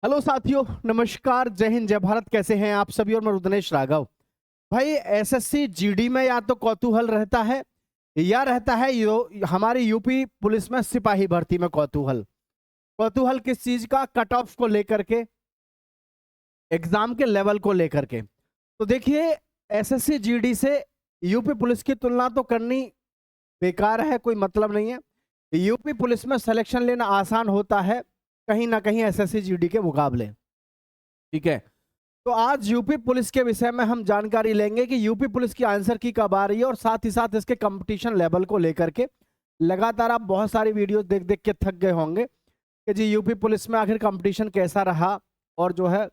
Hello साथियों, नमस्कार, जय हिंद, जय भारत। कैसे हैं आप सभी? और मैं रुद्रनेश राघव। भाई, एसएससी जीडी में या तो कौतूहल रहता है या रहता है हमारी यूपी पुलिस में सिपाही भर्ती में कौतूहल। कौतूहल किस चीज का? कट ऑफ को लेकर के, एग्जाम के लेवल को लेकर के। तो देखिए, एसएससी जीडी से यूपी पुलिस की तुलना तो करनी बेकार है, कोई मतलब नहीं है। यूपी पुलिस में सिलेक्शन लेना आसान होता है कहीं ना कहीं एसएससी जीडी के मुकाबले। ठीक है, तो आज यूपी पुलिस के विषय में हम जानकारी लेंगे कि यूपी पुलिस की आंसर की कब आ रही है, और साथ ही साथ इसके कंपटीशन लेवल को लेकर के। लगातार आप बहुत सारी वीडियो देख देख के थक गए होंगे कि जी यूपी पुलिस में आखिर कंपटीशन कैसा रहा, और जो है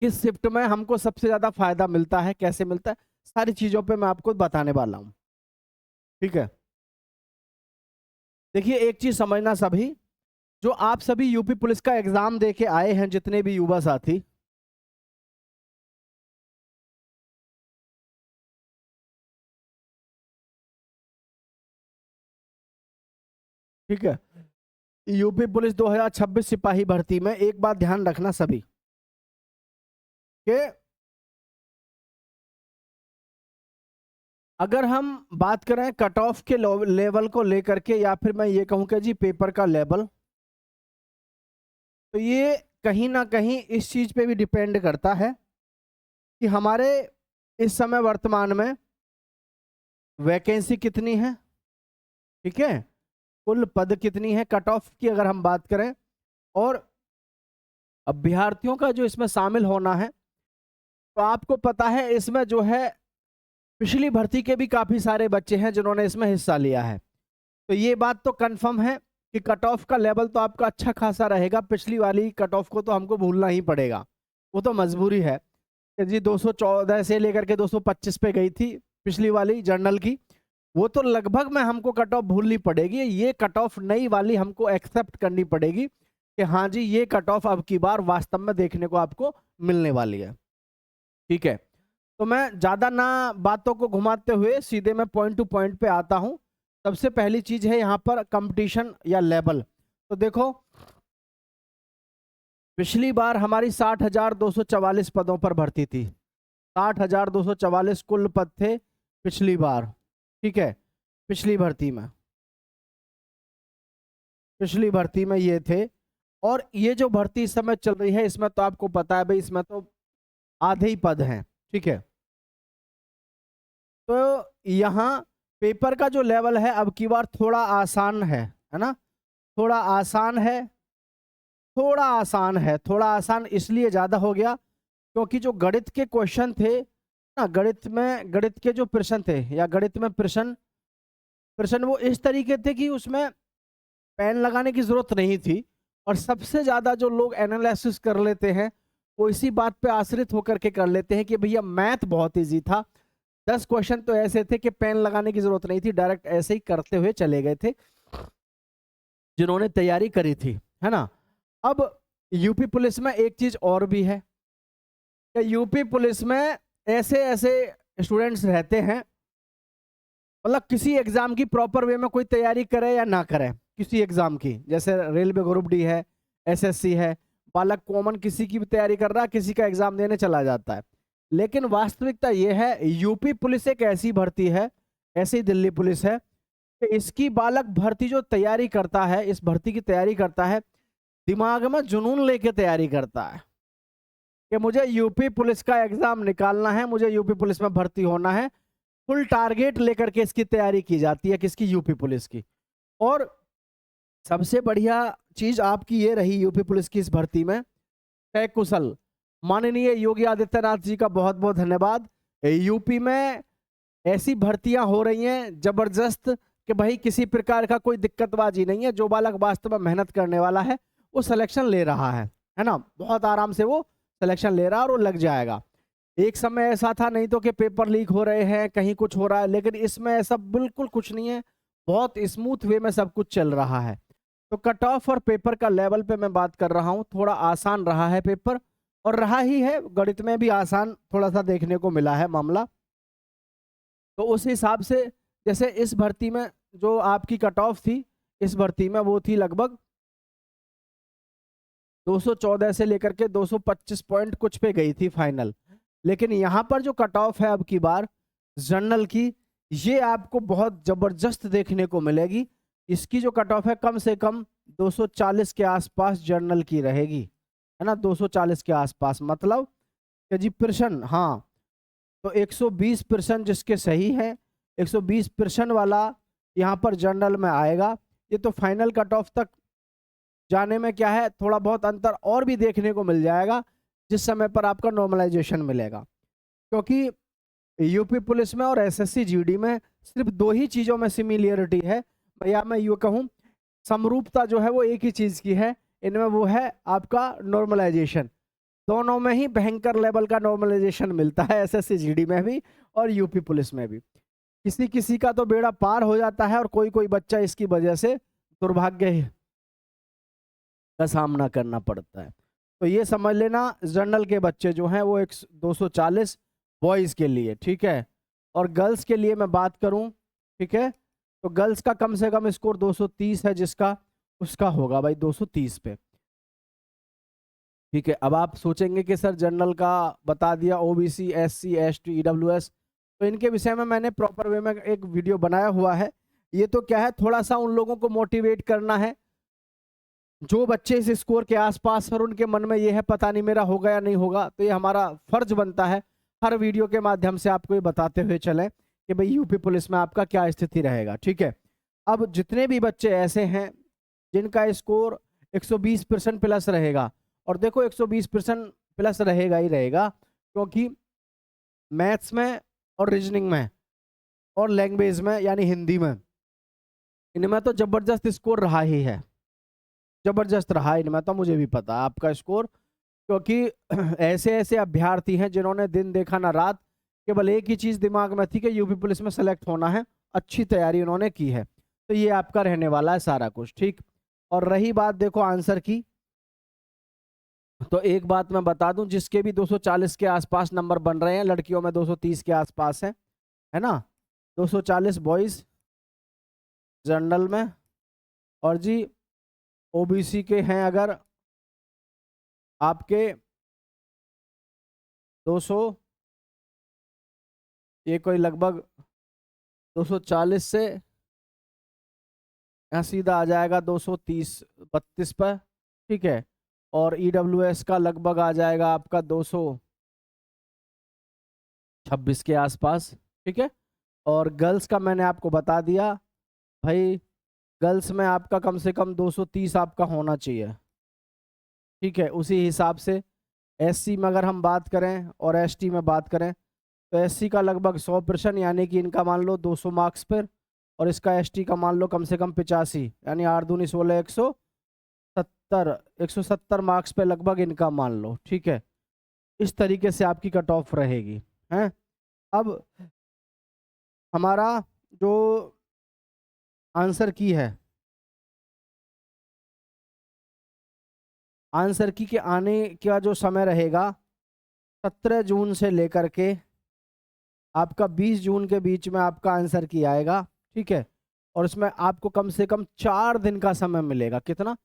किस शिफ्ट में हमको सबसे ज्यादा फायदा मिलता है, कैसे मिलता है, सारी चीजों पे मैं आपको बताने वाला हूँ। ठीक है, देखिए एक चीज समझना सभी, जो आप सभी यूपी पुलिस का एग्जाम दे के आए हैं, जितने भी युवा साथी, ठीक है, यूपी पुलिस 2026 सिपाही भर्ती में एक बात ध्यान रखना सभी कि अगर हम बात करें कट ऑफ के लेवल को लेकर के, या फिर मैं ये कहूं कि जी पेपर का लेवल, तो ये कहीं ना कहीं इस चीज पे भी डिपेंड करता है कि हमारे इस समय वर्तमान में वैकेंसी कितनी है। ठीक है, कुल पद कितनी है, कट ऑफ की अगर हम बात करें, और अभ्यर्थियों का जो इसमें शामिल होना है, तो आपको पता है इसमें जो है पिछली भर्ती के भी काफी सारे बच्चे हैं जिन्होंने इसमें हिस्सा लिया है। तो ये बात तो कंफर्म है कि कट ऑफ का लेवल तो आपका अच्छा खासा रहेगा। पिछली वाली कट ऑफ को तो हमको भूलना ही पड़ेगा, वो तो मजबूरी है कि जी 214 से लेकर के 225 पे गई थी पिछली वाली जर्नल की। वो तो लगभग में हमको कट ऑफ भूलनी पड़ेगी। ये कट ऑफ नई वाली हमको एक्सेप्ट करनी पड़ेगी कि हाँ जी, ये कट ऑफ अब की बार वास्तव में देखने को आपको मिलने वाली है। ठीक है, तो मैं ज्यादा ना बातों को घुमाते हुए सीधे मैं पॉइंट टू पॉइंट पे आता हूं। सबसे पहली चीज है यहाँ पर कंपटीशन या लेवल। तो देखो, पिछली बार हमारी 60,244 पदों पर भर्ती थी। 60,244 कुल पद थे पिछली बार। ठीक है, पिछली भर्ती में, पिछली भर्ती में ये थे। और ये जो भर्ती इस समय चल रही है, इसमें तो आपको पता है भाई, इसमें तो आधे ही पद हैं। ठीक है, तो यहाँ पेपर का जो लेवल है अब की बार थोड़ा आसान है ना। थोड़ा आसान है, थोड़ा आसान है। थोड़ा आसान इसलिए ज्यादा हो गया क्योंकि जो गणित के क्वेश्चन थे ना, गणित के जो प्रश्न थे, या गणित में प्रश्न प्रश्न वो इस तरीके थे कि उसमें पेन लगाने की जरूरत नहीं थी। और सबसे ज्यादा जो लोग एनालिसिस कर लेते हैं, वो इसी बात पे आश्रित होकर के कर लेते हैं कि भैया मैथ बहुत इजी था। 10 क्वेश्चन तो ऐसे थे कि पेन लगाने की जरूरत नहीं थी, डायरेक्ट ऐसे ही करते हुए चले गए थे जिन्होंने तैयारी करी थी, है ना। अब यूपी पुलिस में एक चीज और भी है कि यूपी पुलिस में ऐसे ऐसे स्टूडेंट्स रहते हैं, मतलब किसी एग्जाम की प्रॉपर वे में कोई तैयारी करे या ना करे, किसी एग्जाम की, जैसे रेलवे ग्रुप डी है, एसएससी है, बालक कॉमन किसी की भी तैयारी कर रहा है, किसी का एग्जाम देने चला जाता है। लेकिन वास्तविकता यह है, यूपी पुलिस एक ऐसी भर्ती है, ऐसी दिल्ली पुलिस है कि इसकी बालक भर्ती जो तैयारी करता है, इस भर्ती की तैयारी करता है, दिमाग में जुनून लेके तैयारी करता है कि मुझे यूपी पुलिस का एग्जाम निकालना है, मुझे यूपी पुलिस में भर्ती होना है। फुल टारगेट लेकर के इसकी तैयारी की जाती है, किसकी? यूपी पुलिस की। और सबसे बढ़िया चीज आपकी ये रही यूपी पुलिस की इस भर्ती में, तय कुशल। माननीय योगी आदित्यनाथ जी का बहुत बहुत धन्यवाद। यूपी में ऐसी भर्तियां हो रही हैं जबरदस्त कि भाई किसी प्रकार का कोई दिक्कतबाजी नहीं है। जो बालक वास्तव में मेहनत करने वाला है वो सिलेक्शन ले रहा है ना, बहुत आराम से वो सिलेक्शन ले रहा है और वो लग जाएगा। एक समय ऐसा था नहीं तो कि पेपर लीक हो रहे हैं, कहीं कुछ हो रहा है, लेकिन इसमें ऐसा बिल्कुल कुछ नहीं है। बहुत स्मूथ वे में सब कुछ चल रहा है। तो कट ऑफ और पेपर का लेवल पे मैं बात कर रहा हूँ, थोड़ा आसान रहा है पेपर, और रहा ही है गणित में भी आसान थोड़ा सा देखने को मिला है मामला। तो उस हिसाब से जैसे इस भर्ती में जो आपकी कट ऑफ थी, इस भर्ती में वो थी लगभग 214 से लेकर के 225 पॉइंट कुछ पे गई थी फाइनल। लेकिन यहाँ पर जो कट ऑफ है अब की बार जनरल की, ये आपको बहुत जबरदस्त देखने को मिलेगी। इसकी जो कट ऑफ है कम से कम 240 के आसपास जनरल की रहेगी, है ना, 240 के आसपास। मतलब कि जी प्रश्न, हाँ, तो 120 प्रश्न जिसके सही है, 120 प्रश्न वाला यहाँ पर जनरल में आएगा। ये तो फाइनल कट ऑफ तक जाने में क्या है, थोड़ा बहुत अंतर और भी देखने को मिल जाएगा, जिस समय पर आपका नॉर्मलाइजेशन मिलेगा। क्योंकि यूपी पुलिस में और एसएससी जीडी में सिर्फ दो ही चीजों में सिमिलरिटी है, या मैं यूँ कहूँ समरूपता जो है वो एक ही चीज की है, इनमें वो है आपका नॉर्मलाइजेशन। दोनों में ही भयंकर लेवल का नॉर्मलाइजेशन मिलता है, एसएससी जीडी में भी और यूपी पुलिस में भी। किसी किसी का तो बेड़ा पार हो जाता है और कोई कोई बच्चा इसकी वजह से दुर्भाग्य का सामना करना पड़ता है। तो ये समझ लेना जनरल के बच्चे जो हैं वो 240 बॉयज़ के लिए, ठीक है। और गर्ल्स के लिए मैं बात करूं, ठीक है, तो गर्ल्स का कम से कम स्कोर 230 है, जिसका उसका होगा भाई 230 पे, ठीक है। अब आप सोचेंगे कि सर जनरल का बता दिया, ओबीसी, एससी, एसटी, ईडब्ल्यूएस, तो इनके विषय में मैंने प्रॉपर वे में एक वीडियो बनाया हुआ है। ये तो क्या है, थोड़ा सा उन लोगों को मोटिवेट करना है जो बच्चे इस स्कोर के आसपास और उनके मन में ये है पता नहीं मेरा होगा या नहीं होगा। तो ये हमारा फर्ज बनता है हर वीडियो के माध्यम से आपको ये बताते हुए चलें कि भाई यूपी पुलिस में आपका क्या स्थिति रहेगा, ठीक है। अब जितने भी बच्चे ऐसे हैं जिनका स्कोर 120% प्लस रहेगा, और देखो 120% प्लस रहेगा ही रहेगा, क्योंकि मैथ्स में और रीजनिंग में और लैंग्वेज में यानी हिंदी में, इनमें तो जबरदस्त स्कोर रहा ही है, जबरदस्त रहा इनमें तो, मुझे भी पता है आपका स्कोर। क्योंकि ऐसे ऐसे अभ्यर्थी हैं जिन्होंने दिन देखा ना रात, केवल एक ही चीज दिमाग में थी कि यूपी पुलिस में सेलेक्ट होना है, अच्छी तैयारी उन्होंने की है। तो ये आपका रहने वाला है सारा कुछ, ठीक। और रही बात देखो आंसर की, तो एक बात मैं बता दूं, जिसके भी 240 के आसपास नंबर बन रहे हैं, लड़कियों में 230 के आसपास है ना, 240 बॉयज जनरल में, और जी ओबीसी के हैं अगर आपके 200, ये कोई लगभग 240 से यहाँ सीधा आ जाएगा 230-32 पर, ठीक है। और ईडब्ल्यूएस का लगभग आ जाएगा आपका 226 के आसपास, ठीक है। और गर्ल्स का मैंने आपको बता दिया भाई, गर्ल्स में आपका कम से कम 230 आपका होना चाहिए, ठीक है। उसी हिसाब से एससी में अगर हम बात करें और एसटी में बात करें, तो एससी का लगभग 100% यानी कि इनका मान लो 200 मार्क्स पर, और इसका एसटी का मान लो कम से कम 85, यानी 8 दूनी 16, 170 मार्क्स पे लगभग इनका मान लो, ठीक है। इस तरीके से आपकी कट ऑफ रहेगी, हैं। अब हमारा जो आंसर की है, आंसर की के आने का जो समय रहेगा 17 जून से लेकर के आपका 20 जून के बीच में आपका आंसर की आएगा, ठीक है। और इसमें आपको कम से कम 4 दिन का समय मिलेगा। कितना?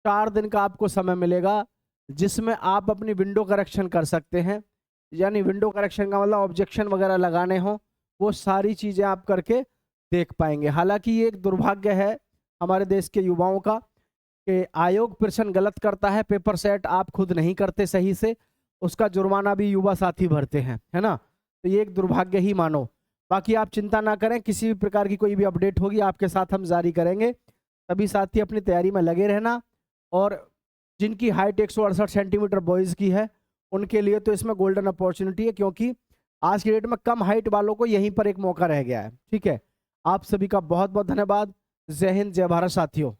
4 दिन का आपको समय मिलेगा, जिसमें आप अपनी विंडो करेक्शन कर सकते हैं। यानी विंडो करेक्शन का मतलब ऑब्जेक्शन वगैरह लगाने हो, वो सारी चीज़ें आप करके देख पाएंगे। हालांकि ये एक दुर्भाग्य है हमारे देश के युवाओं का कि आयोग प्रश्न गलत करता है, पेपर सेट आप खुद नहीं करते सही से, उसका जुर्माना भी युवा साथी भरते हैं, है ना। तो ये एक दुर्भाग्य ही मानो। बाकी आप चिंता ना करें, किसी भी प्रकार की कोई भी अपडेट होगी आपके साथ हम जारी करेंगे। सभी साथी अपनी तैयारी में लगे रहना। और जिनकी हाइट 168 सेंटीमीटर बॉयज़ की है, उनके लिए तो इसमें गोल्डन अपॉर्चुनिटी है, क्योंकि आज की डेट में कम हाइट वालों को यहीं पर एक मौका रह गया है, ठीक है। आप सभी का बहुत बहुत धन्यवाद। जय हिंद, जय भारत साथियों।